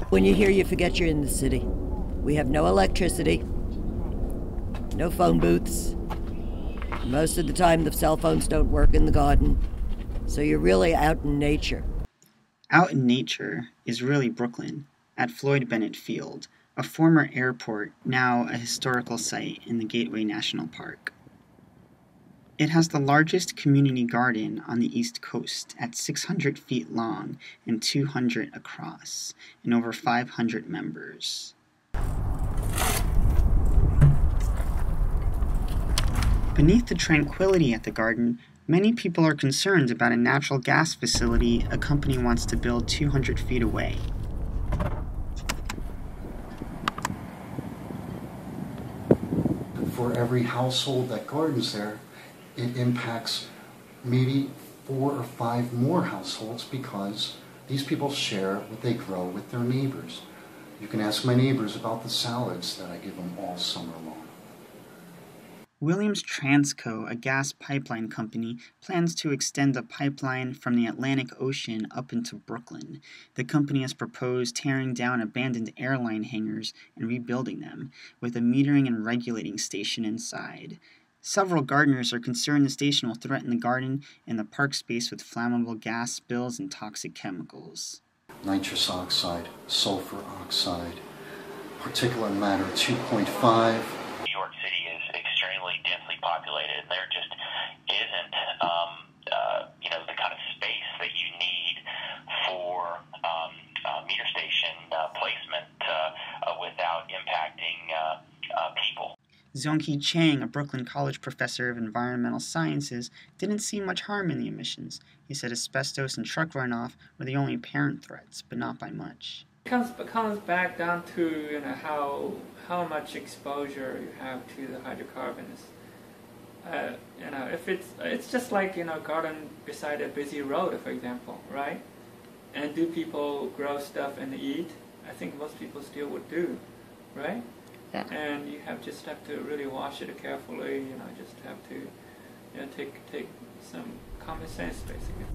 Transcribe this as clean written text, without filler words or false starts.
When you're here, you forget you're in the city. We have no electricity, no phone booths. Most of the time, the cell phones don't work in the garden, so you're really out in nature. Out in nature is really Brooklyn, at FLOYD Bennett Field, a former airport, now a historical site in the Gateway National Park. It has the largest community garden on the East Coast at 600 feet long and 200 across, and over 500 members. Beneath the tranquility at the garden, many people are concerned about a natural gas facility a company wants to build 200 feet away. For every household that gardens there, it impacts maybe 4 or 5 more households because these people share what they grow with their neighbors. You can ask my neighbors about the salads that I give them all summer long. Williams Transco, a gas pipeline company, plans to extend a pipeline from the Atlantic Ocean up into Brooklyn. The company has proposed tearing down abandoned airline hangars and rebuilding them, with a metering and regulating station inside. Several gardeners are concerned the station will threaten the garden and the park space with flammable gas spills and toxic chemicals. Nitrous oxide, sulfur oxide, particulate matter 2.5. New York City is extremely densely populated, and there just isn't, the kind of space that you need for meter station placement without impacting people. Zhongqi Cheng, a Brooklyn College professor of environmental sciences, didn't see much harm in the emissions. He said asbestos and truck runoff were the only apparent threats, but not by much. It comes back down to how much exposure you have to the hydrocarbons. If it's just like garden beside a busy road, for example, right? And do people grow stuff and eat? I think most people still would do, right? Yeah. And you just have to really wash it carefully. Just have to take some common sense basically.